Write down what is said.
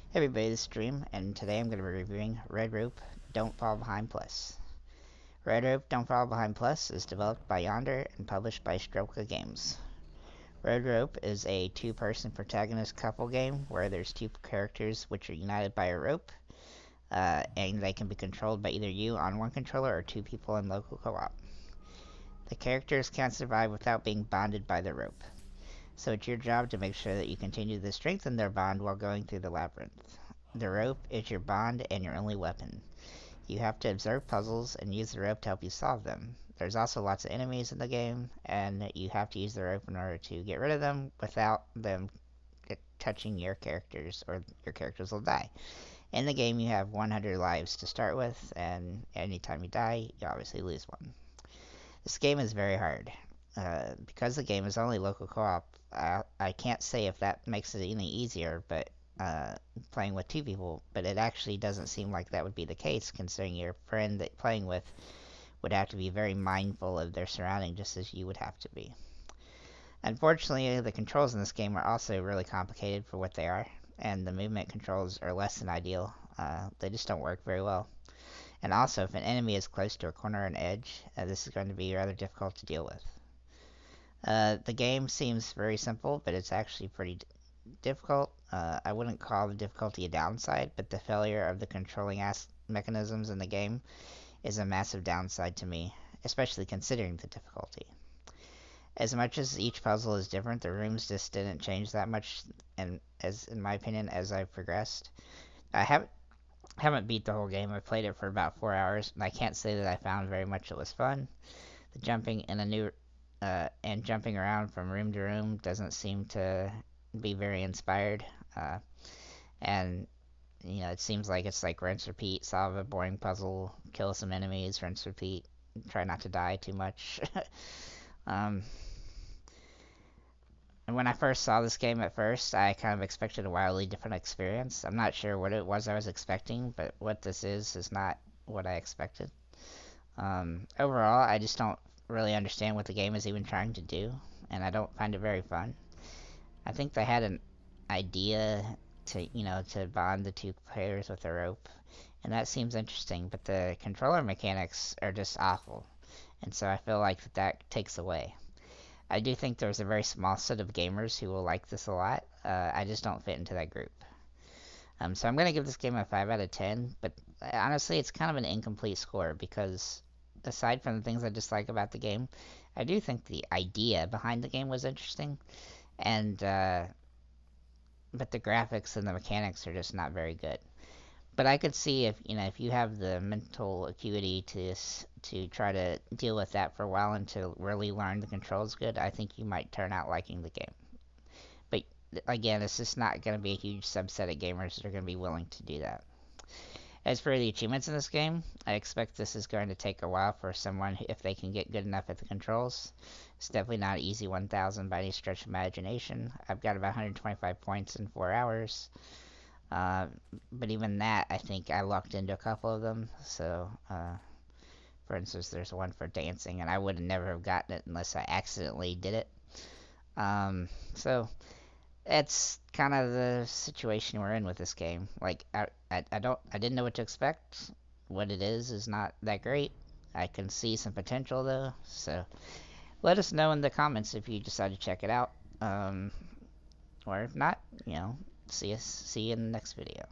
Hey everybody, this is Dream, and today I'm going to be reviewing Red Rope Don't Fall Behind Plus. Red Rope Don't Fall Behind Plus is developed by Yonder and published by Strelka Games. Red Rope is a two-person protagonist couple game where there's two characters which are united by a rope, and they can be controlled by either you on one controller or two people in local co-op. The characters can't survive without being bonded by the rope, so it's your job to make sure that you continue to strengthen their bond while going through the labyrinth. The rope is your bond and your only weapon. You have to observe puzzles and use the rope to help you solve them. There's also lots of enemies in the game, and you have to use the rope in order to get rid of them without them touching your characters, or your characters will die. In the game, you have 100 lives to start with, and anytime you die, you obviously lose one. This game is very hard. Because the game is only local co-op, I can't say if that makes it any easier, but playing with two people, but it actually doesn't seem like that would be the case, considering your friend that playing with would have to be very mindful of their surrounding, just as you would have to be. Unfortunately, the controls in this game are also really complicated for what they are, and the movement controls are less than ideal. They just don't work very well. And also, if an enemy is close to a corner or an edge, this is going to be rather difficult to deal with. The game seems very simple, but it's actually pretty difficult. I wouldn't call the difficulty a downside, but the failure of the controlling mechanisms in the game is a massive downside to me, especially considering the difficulty. As much as each puzzle is different, the rooms just didn't change that much, and in my opinion, as I've progressed. I haven't beat the whole game. I played it for about 4 hours, and I can't say that I found very much that was fun. The jumping in a new and jumping around from room to room doesn't seem to be very inspired. And it seems like it's like rinse repeat, solve a boring puzzle, kill some enemies, rinse repeat, try not to die too much. um, and when I first saw this game at first, I kind of expected a wildly different experience. I'm not sure what it was I was expecting, but what this is not what I expected. Overall, I just don't really understand what the game is even trying to do, and I don't find it very fun. I think they had an idea to bond the two players with a rope, and that seems interesting, but the controller mechanics are just awful, and so I feel like that takes away. I do think there's a very small set of gamers who will like this a lot. I just don't fit into that group. So I'm going to give this game a 5 out of 10, but honestly, it's kind of an incomplete score because aside from the things I dislike about the game, I do think the idea behind the game was interesting, and but the graphics and the mechanics are just not very good. But I could see if you have the mental acuity to try to deal with that for a while and to really learn the controls good, I think you might turn out liking the game. But again, it's just not going to be a huge subset of gamers that are going to be willing to do that. As for the achievements in this game, I expect this is going to take a while for someone if they can get good enough at the controls. It's definitely not easy 1000 by any stretch of imagination. I've got about 125 points in 4 hours. But even that, I think I lucked into a couple of them. So, for instance, there's one for dancing, and I would never have gotten it unless I accidentally did it. So that's kind of the situation we're in with this game. Like, I didn't know what to expect. What it is not that great. I can see some potential though. So let us know in the comments if you decide to check it out. Or if not, see you in the next video.